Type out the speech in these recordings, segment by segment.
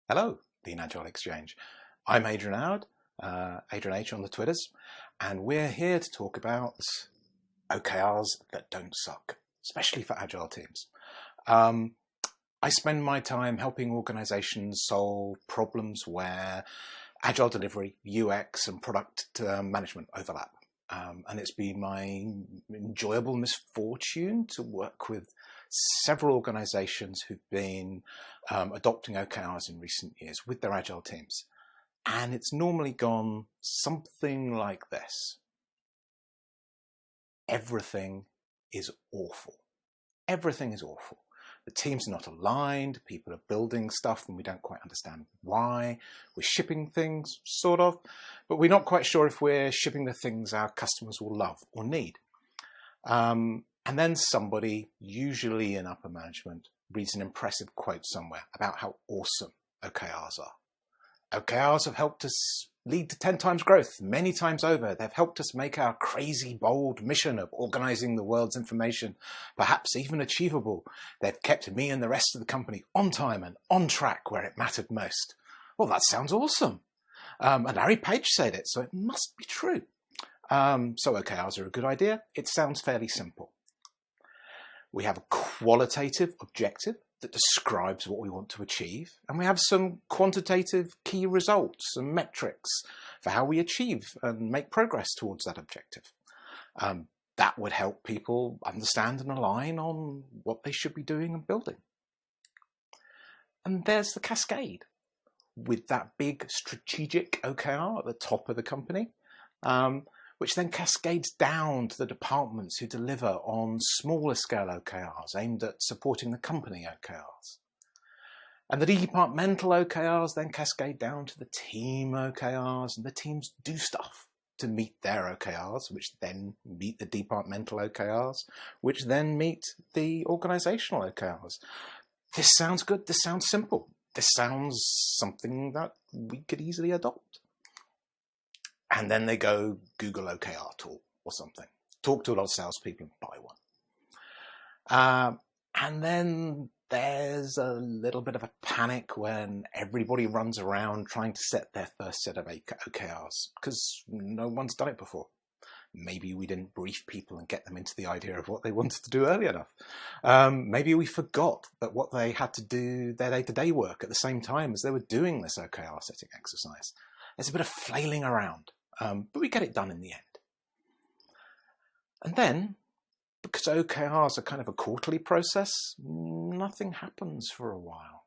Hello, the Agile Exchange. I'm Adrian Adrian H on the Twitters, and we're here to talk about OKRs that don't suck, especially for Agile teams. I spend my time helping organizations solve problems where Agile delivery, UX, and product management overlap. And it's been my enjoyable misfortune to work with several organizations who've been adopting OKRs in recent years with their Agile teams. And it's normally gone something like this. Everything is awful. Everything is awful. The teams are not aligned, people are building stuff and we don't quite understand why. We're shipping things, sort of, but we're not quite sure if we're shipping the things our customers will love or need. And then somebody, usually in upper management, reads an impressive quote somewhere about how awesome OKRs are. OKRs have helped us lead to 10 times growth, many times over. They've helped us make our crazy, bold mission of organizing the world's information, perhaps even achievable. They've kept me and the rest of the company on time and on track where it mattered most. Well, that sounds awesome. And Larry Page said it, so it must be true. So OKRs are a good idea. It sounds fairly simple. We have a qualitative objective that describes what we want to achieve, and we have some quantitative key results and metrics for how we achieve and make progress towards that objective. That would help people understand and align on what they should be doing and building. And there's the cascade, with that big strategic OKR at the top of the company, which then cascades down to the departments who deliver on smaller scale OKRs aimed at supporting the company OKRs. And the departmental OKRs then cascade down to the team OKRs, and the teams do stuff to meet their OKRs, which then meet the departmental OKRs, which then meet the organizational OKRs. This sounds good, this sounds simple, this sounds something that we could easily adopt. And then they go Google OKR tool or something. Talk to a lot of salespeople and buy one. And then there's a little bit of a panic when everybody runs around trying to set their first set of OKRs because no one's done it before. Maybe we didn't brief people and get them into the idea of what they wanted to do early enough. Maybe we forgot that what they had to do their day-to-day work at the same time as they were doing this OKR setting exercise. There's a bit of flailing around. But we get it done in the end. And then, because OKRs are kind of a quarterly process, nothing happens for a while.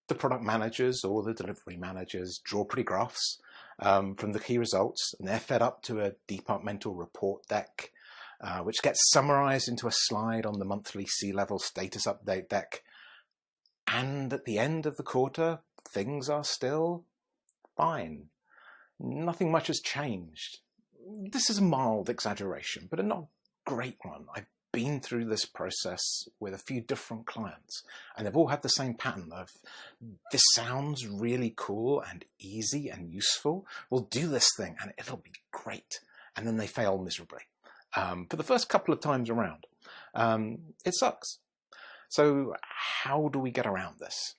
The product managers or the delivery managers draw pretty graphs from the key results, and they're fed up to a departmental report deck, which gets summarized into a slide on the monthly C-level status update deck. And at the end of the quarter, things are still fine. Nothing much has changed. This is a mild exaggeration, but a not great one. I've been through this process with a few different clients, and they've all had the same pattern of, this sounds really cool and easy and useful. We'll do this thing and it'll be great. And then they fail miserably. For the first couple of times around, it sucks. So how do we get around this?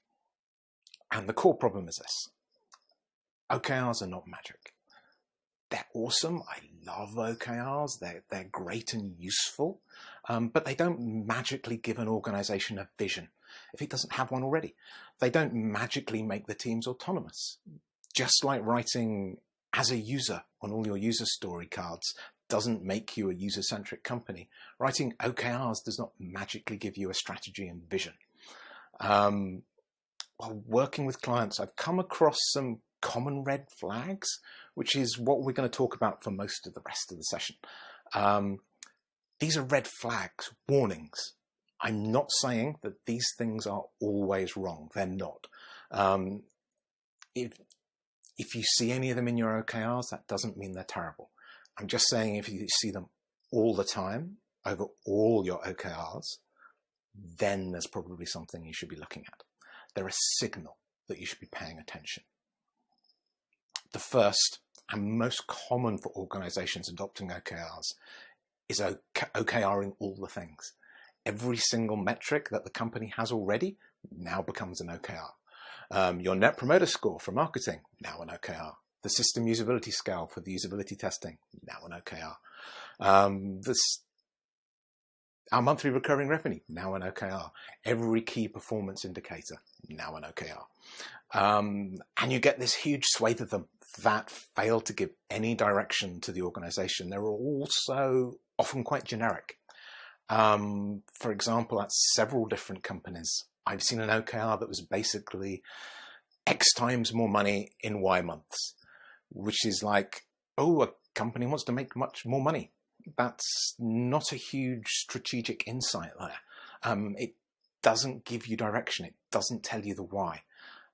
And the core problem is this. OKRs are not magic. They're awesome. I love OKRs. They're great and useful, but they don't magically give an organization a vision if it doesn't have one already. They don't magically make the teams autonomous. Just like writing as a user on all your user story cards doesn't make you a user-centric company, writing OKRs does not magically give you a strategy and vision. While working with clients, I've come across some common red flags, which is what we're going to talk about for most of the rest of the session. These are red flags, warnings. I'm not saying that these things are always wrong. They're not. If you see any of them in your OKRs, that doesn't mean they're terrible. I'm just saying if you see them all the time over all your OKRs, then there's probably something you should be looking at. They're a signal that you should be paying attention. The first and most common for organizations adopting OKRs is OKRing all the things. Every single metric that the company has already now becomes an OKR. Your net promoter score for marketing, now an OKR. The system usability scale for the usability testing, now an OKR. Our monthly recurring revenue, now an OKR. Every key performance indicator, now an OKR. And you get this huge swathe of them that fail to give any direction to the organization. They're also often quite generic. For example, at several different companies, I've seen an OKR that was basically X times more money in Y months, which is like, oh, a company wants to make much more money. That's not a huge strategic insight there. It doesn't give you direction. It doesn't tell you the why.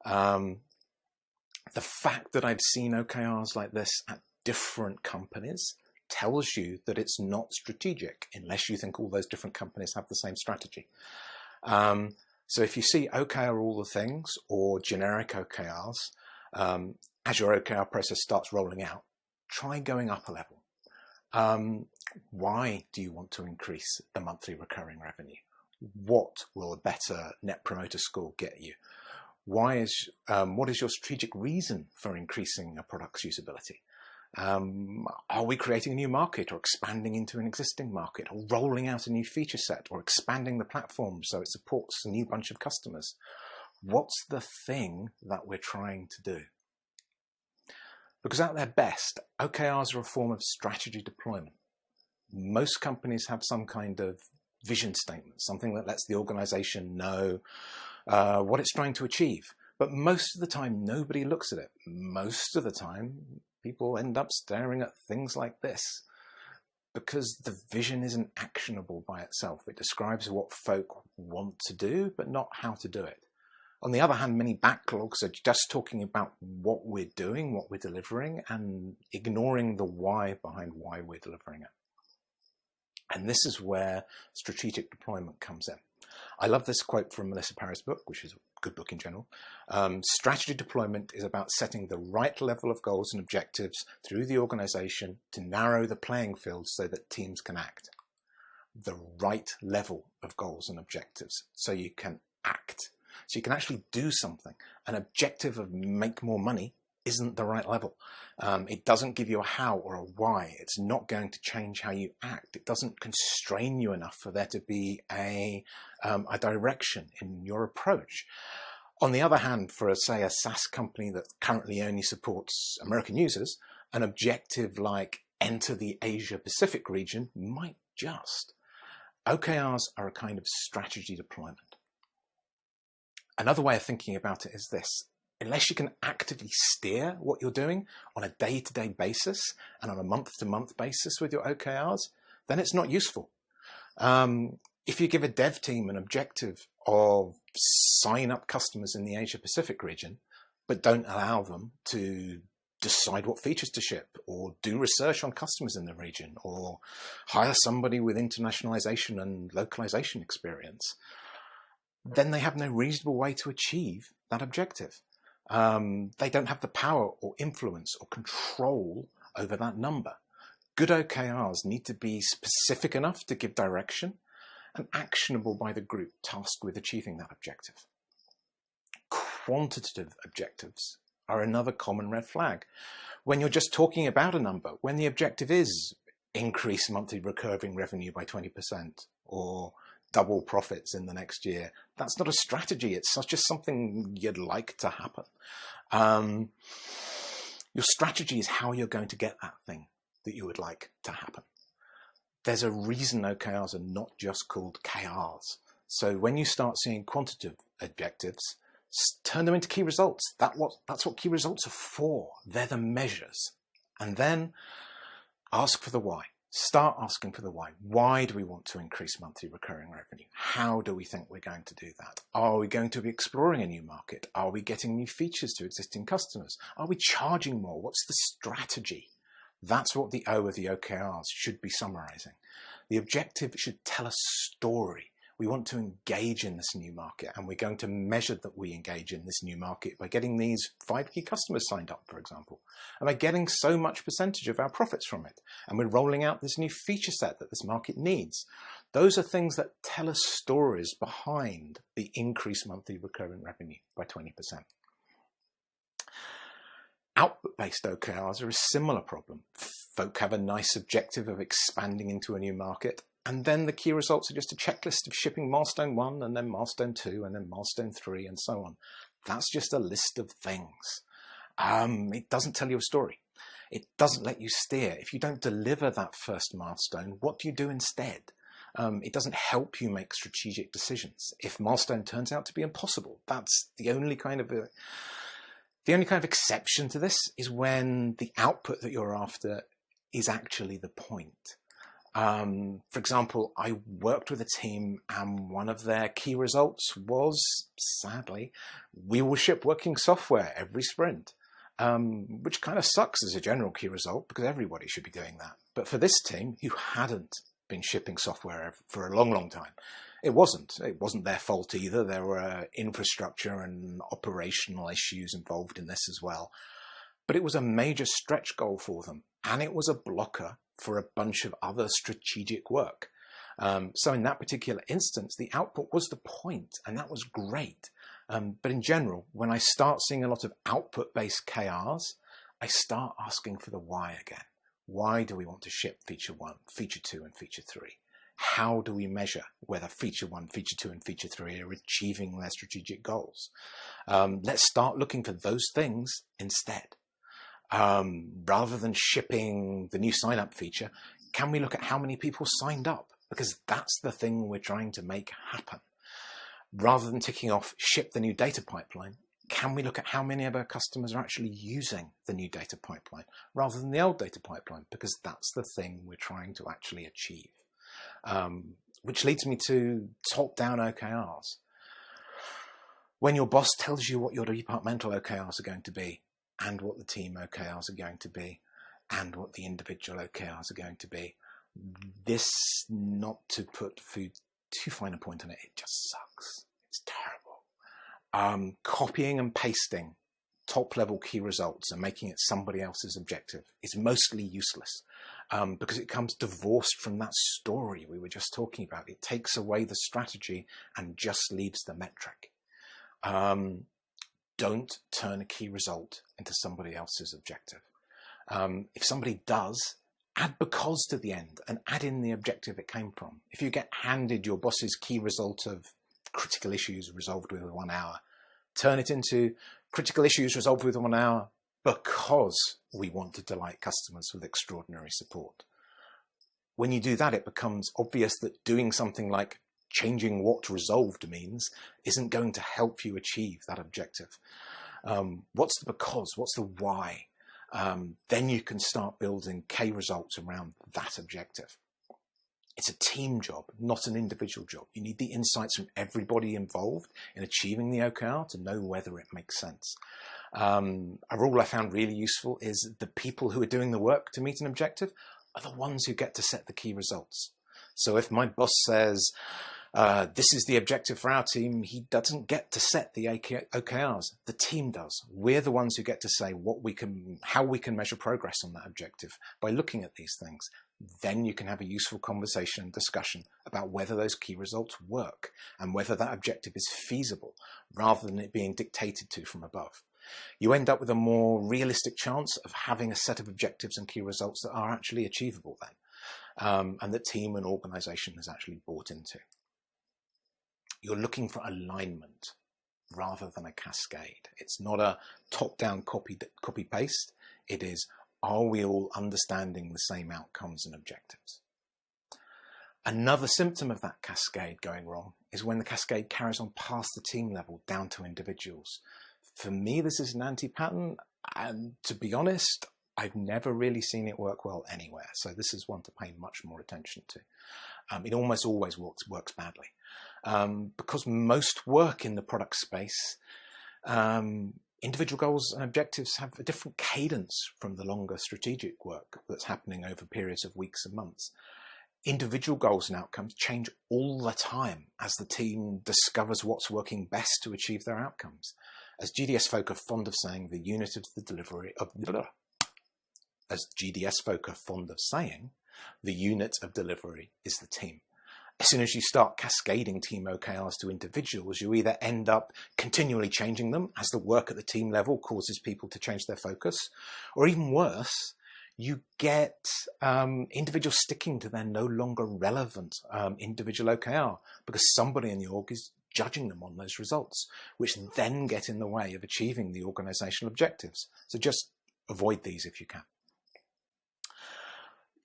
The fact that I've seen OKRs like this at different companies tells you that it's not strategic, unless you think all those different companies have the same strategy. So if you see OKR all the things or generic OKRs, as your OKR process starts rolling out, try going up a level. Why do you want to increase the monthly recurring revenue? What will a better net promoter score get you? What is your strategic reason for increasing a product's usability? Are we creating a new market or expanding into an existing market or rolling out a new feature set or expanding the platform so it supports a new bunch of customers? What's the thing that we're trying to do? Because at their best, OKRs are a form of strategy deployment. Most companies have some kind of vision statement, something that lets the organization know what it's trying to achieve. But most of the time, nobody looks at it. Most of the time, people end up staring at things like this because the vision isn't actionable by itself. It describes what folk want to do, but not how to do it. On the other hand, many backlogs are just talking about what we're doing, what we're delivering, and ignoring the why behind why we're delivering it. And this is where strategic deployment comes in. I love this quote from Melissa Parris' book, which is a good book in general. Strategy deployment is about setting the right level of goals and objectives through the organization to narrow the playing field so that teams can act. The right level of goals and objectives so you can act. So you can actually do something. An objective of make more money isn't the right level. It doesn't give you a how or a why. It's not going to change how you act. It doesn't constrain you enough for there to be a direction in your approach. On the other hand, for say a SaaS company that currently only supports American users, an objective like enter the Asia Pacific region might just. OKRs are a kind of strategy deployment. Another way of thinking about it is this. Unless you can actively steer what you're doing on a day-to-day basis and on a month-to-month basis with your OKRs, then it's not useful. If you give a dev team an objective of sign up customers in the Asia Pacific region, but don't allow them to decide what features to ship or do research on customers in the region or hire somebody with internationalization and localization experience, then they have no reasonable way to achieve that objective. They don't have the power or influence or control over that number. Good OKRs need to be specific enough to give direction and actionable by the group tasked with achieving that objective. Quantitative objectives are another common red flag. When you're just talking about a number, when the objective is increase monthly recurring revenue by 20% or double profits in the next year, that's not a strategy. It's just something you'd like to happen. Your strategy is how you're going to get that thing that you would like to happen. There's a reason OKRs are not just called KRs. So when you start seeing quantitative objectives, turn them into key results. That's what key results are for. They're the measures. And then ask for the why. Start asking for the why. Why do we want to increase monthly recurring revenue? How do we think we're going to do that? Are we going to be exploring a new market? Are we getting new features to existing customers? Are we charging more? What's the strategy? That's what the O of the OKRs should be summarizing. The objective should tell a story. We want to engage in this new market, and we're going to measure that we engage in this new market by getting these 5 key customers signed up, for example, and by getting so much percentage of our profits from it. And we're rolling out this new feature set that this market needs. Those are things that tell us stories behind the increased monthly recurring revenue by 20%. Output-based OKRs are a similar problem. Folk have a nice objective of expanding into a new market, and then the key results are just a checklist of shipping milestone 1, and then milestone 2, and then milestone 3, and so on. That's just a list of things. It doesn't tell you a story. It doesn't let you steer. If you don't deliver that first milestone, what do you do instead? It doesn't help you make strategic decisions. If milestone turns out to be impossible, that's the only kind of exception to this is when the output that you're after is actually the point. For example, I worked with a team and one of their key results was, sadly, we will ship working software every sprint, which kind of sucks as a general key result because everybody should be doing that. But for this team who hadn't been shipping software for a long, long time, it wasn't their fault either. There were infrastructure and operational issues involved in this as well. But it was a major stretch goal for them, and it was a blocker for a bunch of other strategic work. So in that particular instance, the output was the point, and that was great. But in general, when I start seeing a lot of output-based KRs, I start asking for the why again. Why do we want to ship feature 1, feature 2, and feature 3? How do we measure whether feature 1, feature 2, and feature 3 are achieving their strategic goals? Let's start looking for those things instead. Rather than shipping the new sign-up feature, can we look at how many people signed up? Because that's the thing we're trying to make happen. Rather than ticking off ship the new data pipeline, can we look at how many of our customers are actually using the new data pipeline rather than the old data pipeline? Because that's the thing we're trying to actually achieve. Which leads me to top-down OKRs. When your boss tells you what your departmental OKRs are going to be, and what the team OKRs are going to be, and what the individual OKRs are going to be, this, not to put too fine a point on it, it just sucks. It's terrible. Copying and pasting top-level key results and making it somebody else's objective is mostly useless because it comes divorced from that story we were just talking about. It takes away the strategy and just leaves the metric. Don't turn a key result into somebody else's objective. If somebody does, add because to the end and add in the objective it came from. If you get handed your boss's key result of critical issues resolved within 1 hour, turn it into critical issues resolved within 1 hour because we want to delight customers with extraordinary support. When you do that, it becomes obvious that doing something like changing what resolved means isn't going to help you achieve that objective. What's the because? What's the why? Then you can start building K results around that objective. It's a team job, not an individual job. You need the insights from everybody involved in achieving the OKR to know whether it makes sense. A rule I found really useful is the people who are doing the work to meet an objective are the ones who get to set the key results. So if my boss says, this is the objective for our team, he doesn't get to set the OKRs. The team does. We're the ones who get to say how we can measure progress on that objective by looking at these things. Then you can have a useful conversation and discussion about whether those key results work and whether that objective is feasible rather than it being dictated to from above. You end up with a more realistic chance of having a set of objectives and key results that are actually achievable then, and the team and organization is actually bought into. You're looking for alignment rather than a cascade. It's not a top-down copy-paste. It is, are we all understanding the same outcomes and objectives? Another symptom of that cascade going wrong is when the cascade carries on past the team level down to individuals. For me, this is an anti-pattern, and to be honest, I've never really seen it work well anywhere. So this is one to pay much more attention to. It almost always works badly. Because most work in the product space, individual goals and objectives have a different cadence from the longer strategic work that's happening over periods of weeks and months. Individual goals and outcomes change all the time as the team discovers what's working best to achieve their outcomes. As GDS folk are fond of saying, the unit of the delivery of as GDS folk are fond of saying, the unit of delivery is the team. As soon as you start cascading team OKRs to individuals, you either end up continually changing them as the work at the team level causes people to change their focus, or even worse, you get individuals sticking to their no longer relevant individual OKR because somebody in the org is judging them on those results, which then get in the way of achieving the organizational objectives. So just avoid these if you can.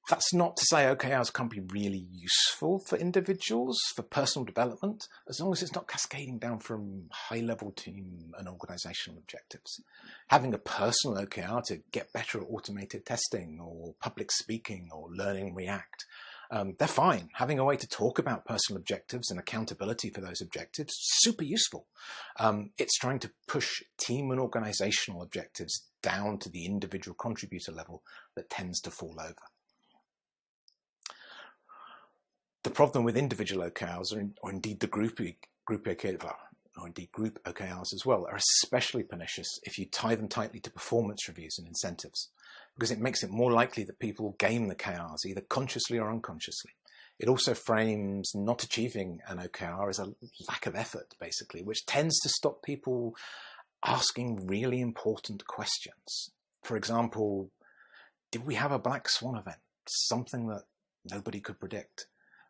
That's not to say OKRs can't be really useful for individuals, for personal development, as long as it's not cascading down from high-level team and organizational objectives. Having a personal OKR to get better at automated testing or public speaking or learning React, they're fine. Having a way to talk about personal objectives and accountability for those objectives, super useful. It's trying to push team and organizational objectives down to the individual contributor level that tends to fall over. The problem with individual OKRs, or indeed the group OKRs as well, are especially pernicious if you tie them tightly to performance reviews and incentives, because it makes it more likely that people game the KRs, either consciously or unconsciously. It also frames not achieving an OKR as a lack of effort, basically, which tends to stop people asking really important questions. For example, did we have a black swan event? Something that nobody could predict.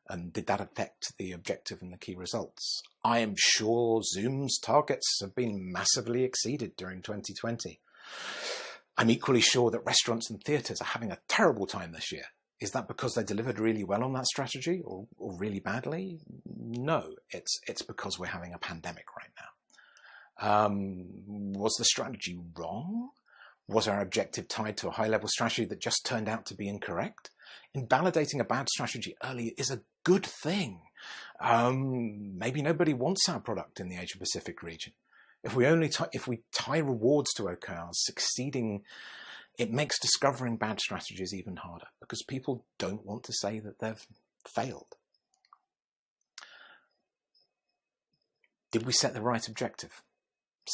And did that affect the objective and the key results? I am sure Zoom's targets have been massively exceeded during 2020. I'm equally sure that restaurants and theatres are having a terrible time this year. Is that because they delivered really well on that strategy or really badly? No, it's because we're having a pandemic right now. Was the strategy wrong? Was our objective tied to a high-level strategy that just turned out to be incorrect? Invalidating a bad strategy early is a good thing. Maybe nobody wants our product in the Asia Pacific region. If we tie rewards to OKRs, succeeding, it makes discovering bad strategies even harder because people don't want to say that they've failed. Did we set the right objective?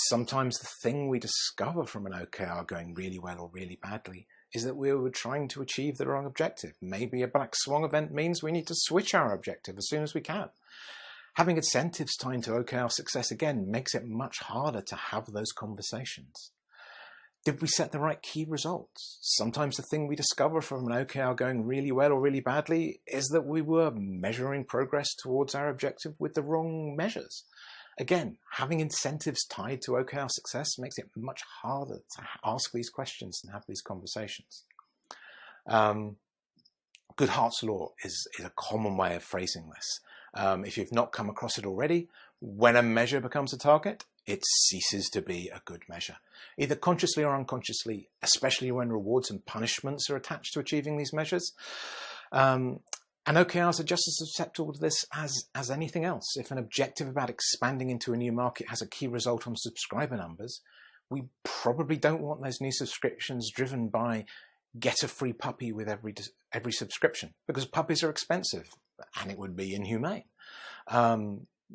Sometimes the thing we discover from an OKR going really well or really badly is that we were trying to achieve the wrong objective. Maybe a black swan event means we need to switch our objective as soon as we can. Having incentives tied to OKR success again makes it much harder to have those conversations. Did we set the right key results? Sometimes the thing we discover from an OKR going really well or really badly is that we were measuring progress towards our objective with the wrong measures. Again, having incentives tied to OKR success makes it much harder to ask these questions and have these conversations. Goodhart's law is a common way of phrasing this. If you've not come across it already, when a measure becomes a target, it ceases to be a good measure, either consciously or unconsciously, especially when rewards and punishments are attached to achieving these measures. And OKRs are just as susceptible to this as anything else. If an objective about expanding into a new market has a key result on subscriber numbers, we probably don't want those new subscriptions driven by get a free puppy with every subscription, because puppies are expensive and it would be inhumane.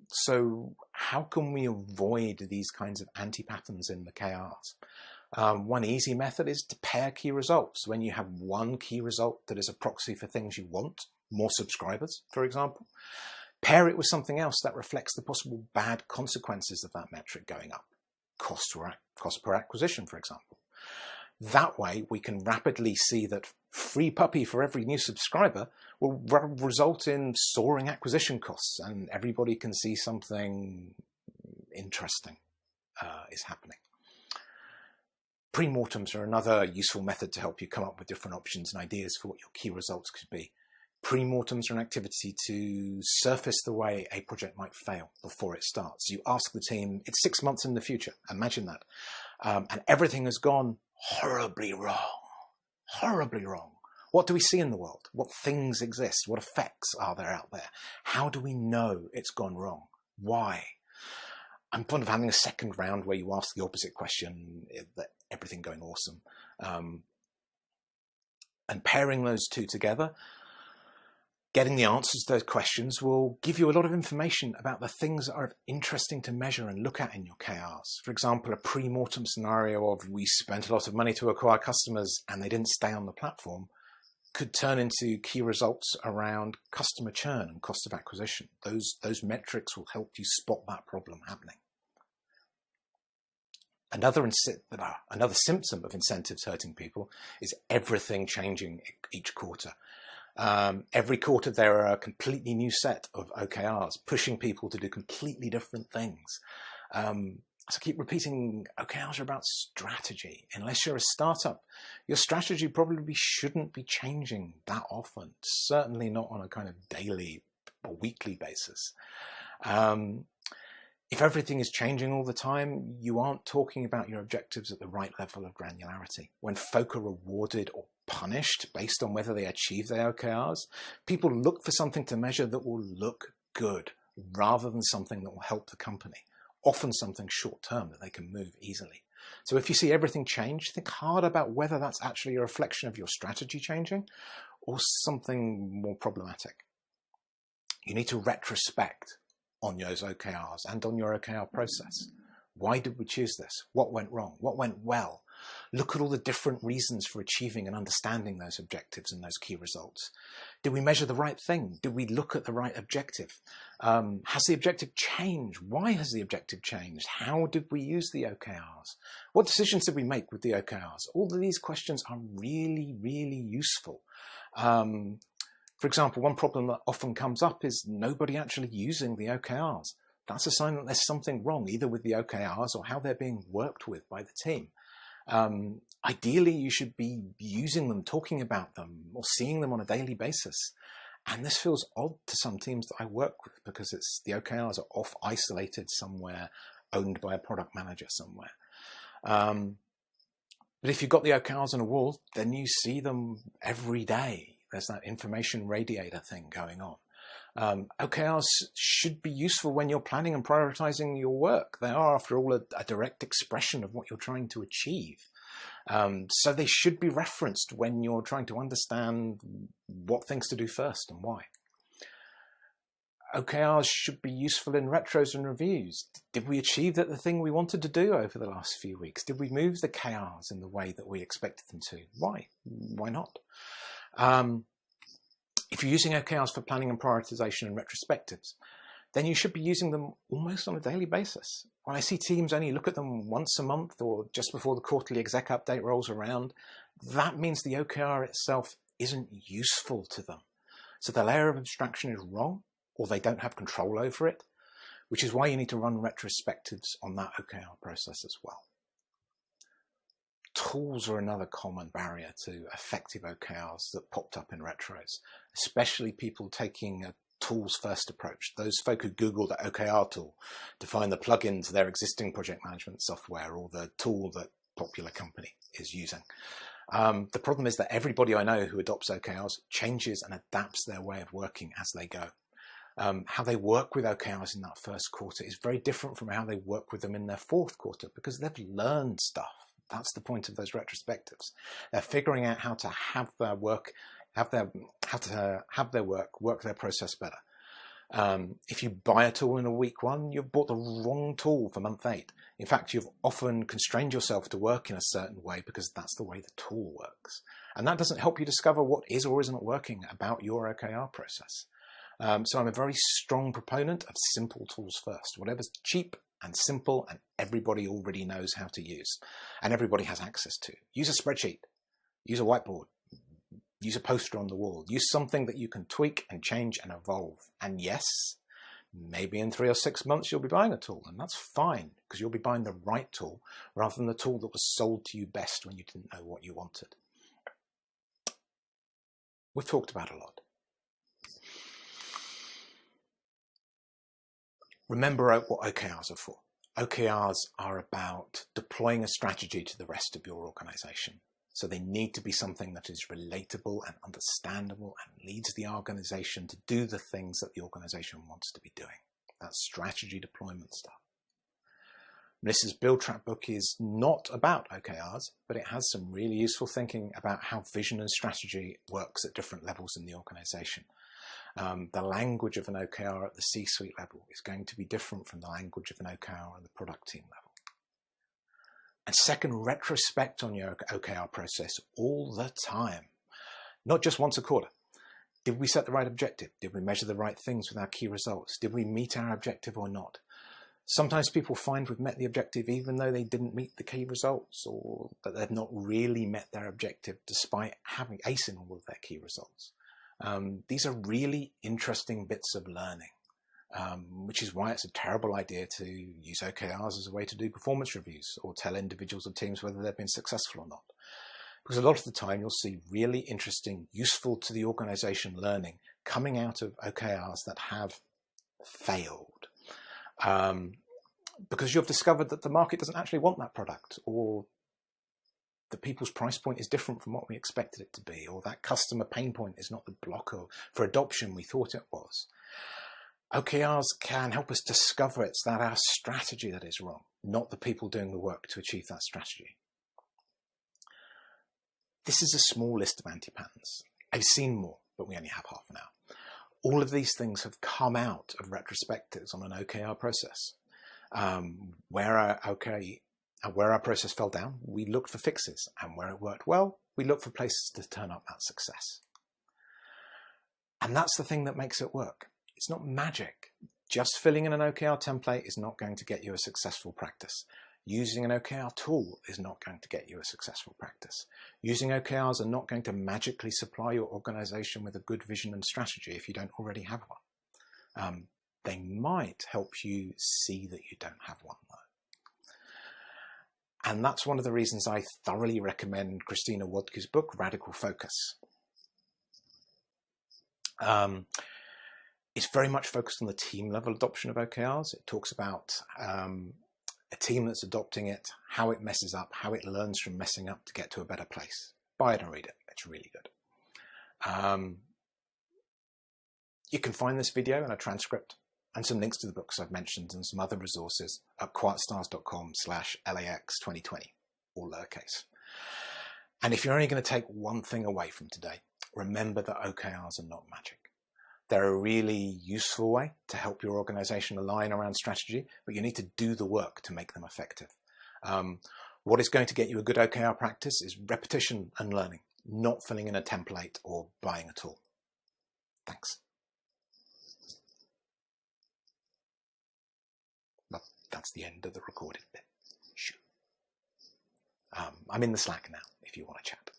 So how can we avoid these kinds of anti-patterns in the KRs? One easy method is to pair key results. When you have one key result that is a proxy for things you want, more subscribers, for example, pair it with something else that reflects the possible bad consequences of that metric going up. Cost per acquisition, for example. That way, we can rapidly see that free puppy for every new subscriber will result in soaring acquisition costs, and everybody can see something interesting is happening. Pre-mortems are another useful method to help you come up with different options and ideas for what your key results could be. Pre-mortems are an activity to surface the way a project might fail before it starts. You ask the team, it's 6 months in the future, imagine that, and everything has gone horribly wrong, horribly wrong. What do we see in the world? What things exist? What effects are there out there? How do we know it's gone wrong? Why? I'm fond of having a second round where you ask the opposite question, everything going awesome. And pairing those two together, getting the answers to those questions will give you a lot of information about the things that are interesting to measure and look at in your KRs. For example, a pre-mortem scenario of we spent a lot of money to acquire customers and they didn't stay on the platform could turn into key results around customer churn and cost of acquisition. Those metrics will help you spot that problem happening. Another symptom of incentives hurting people is everything changing each quarter. Every quarter there are a completely new set of OKRs pushing people to do completely different things. So I keep repeating, OKRs are about strategy. Unless you're a startup, your strategy probably shouldn't be changing that often, certainly not on a kind of daily or weekly basis. If everything is changing all the time, you aren't talking about your objectives at the right level of granularity. When folk are rewarded or punished based on whether they achieve their OKRs, people look for something to measure that will look good rather than something that will help the company, often something short-term that they can move easily. So if you see everything change, think hard about whether that's actually a reflection of your strategy changing or something more problematic. You need to retrospect on those OKRs and on your OKR process. Why did we choose this? What went wrong? What went well? Look at all the different reasons for achieving and understanding those objectives and those key results. Did we measure the right thing? Did we look at the right objective? Has the objective changed? Why has the objective changed? How did we use the OKRs? What decisions did we make with the OKRs? All of these questions are really, really useful. For example, one problem that often comes up is nobody actually using the OKRs. That's a sign that there's something wrong, either with the OKRs or how they're being worked with by the team. Ideally, you should be using them, talking about them, or seeing them on a daily basis. And this feels odd to some teams that I work with because the OKRs are off isolated somewhere, owned by a product manager somewhere. But if you've got the OKRs on a wall, then you see them every day. There's that information radiator thing going on. OKRs should be useful when you're planning and prioritizing your work. They are, after all, a direct expression of what you're trying to achieve. So they should be referenced when you're trying to understand what things to do first and why. OKRs should be useful in retros and reviews. Did we achieve the thing we wanted to do over the last few weeks? Did we move the KRs in the way that we expected them to? Why? Why not? If you're using OKRs for planning and prioritization and retrospectives, then you should be using them almost on a daily basis. When I see teams only look at them once a month or just before the quarterly exec update rolls around, that means the OKR itself isn't useful to them. So the layer of abstraction is wrong, or they don't have control over it, which is why you need to run retrospectives on that OKR process as well. Tools are another common barrier to effective OKRs that popped up in retros, especially people taking a tools-first approach. Those folk who Google the OKR tool to find the plugin to their existing project management software or the tool that popular company is using. The problem is that everybody I know who adopts OKRs changes and adapts their way of working as they go. How they work with OKRs in that first quarter is very different from how they work with them in their fourth quarter because they've learned stuff. That's the point of those retrospectives. They're figuring out how to have their work, work their process better. If you buy a tool in a week one, you've bought the wrong tool for month 8. In fact, you've often constrained yourself to work in a certain way because that's the way the tool works. And that doesn't help you discover what is or isn't working about your OKR process. So I'm a very strong proponent of simple tools first. Whatever's cheap and simple and everybody already knows how to use and everybody has access to. Use a spreadsheet, use a whiteboard, use a poster on the wall, use something that you can tweak and change and evolve. And yes, maybe in 3 or 6 months you'll be buying a tool, and that's fine because you'll be buying the right tool rather than the tool that was sold to you best when you didn't know what you wanted. We've talked about a lot. Remember what OKRs are for. OKRs are about deploying a strategy to the rest of your organization. So they need to be something that is relatable and understandable and leads the organization to do the things that the organization wants to be doing. That's strategy deployment stuff. Melissa's Build Track book is not about OKRs, but it has some really useful thinking about how vision and strategy works at different levels in the organization. The language of an OKR at the C-suite level is going to be different from the language of an OKR at the product team level. And second, retrospect on your OKR process all the time. Not just once a quarter. Did we set the right objective? Did we measure the right things with our key results? Did we meet our objective or not? Sometimes people find we've met the objective even though they didn't meet the key results, or that they've not really met their objective despite having acing all of their key results. These are really interesting bits of learning, which is why it's a terrible idea to use OKRs as a way to do performance reviews or tell individuals or teams whether they've been successful or not. Because a lot of the time you'll see really interesting, useful to the organization learning coming out of OKRs that have failed. Because you've discovered that the market doesn't actually want that product, or the people's price point is different from what we expected it to be, or that customer pain point is not the blocker for adoption we thought it was. OKRs can help us discover it's that our strategy that is wrong, not the people doing the work to achieve that strategy. This is a small list of anti-patterns. I've seen more, but we only have half an hour. All of these things have come out of retrospectives on an OKR process. Where our process fell down, we looked for fixes, and where it worked well, we looked for places to turn up that success. And that's the thing that makes it work. It's not magic. Just filling in an OKR template is not going to get you a successful practice. Using an OKR tool is not going to get you a successful practice. Using OKRs are not going to magically supply your organization with a good vision and strategy if you don't already have one. They might help you see that you don't have one, though. And that's one of the reasons I thoroughly recommend Christina Wodke's book, Radical Focus. It's very much focused on the team level adoption of OKRs. It talks about a team that's adopting it, how it messes up, how it learns from messing up to get to a better place. Buy it and read it. It's really good. You can find this video and a transcript and some links to the books I've mentioned and some other resources at quantstars.com/LAX2020, all lowercase. And if you're only going to take one thing away from today, remember that OKRs are not magic. They're a really useful way to help your organization align around strategy, but you need to do the work to make them effective. What is going to get you a good OKR practice is repetition and learning, not filling in a template or buying a tool. Thanks. Well, that's the end of the recorded bit. Shoo. I'm in the Slack now if you want to chat.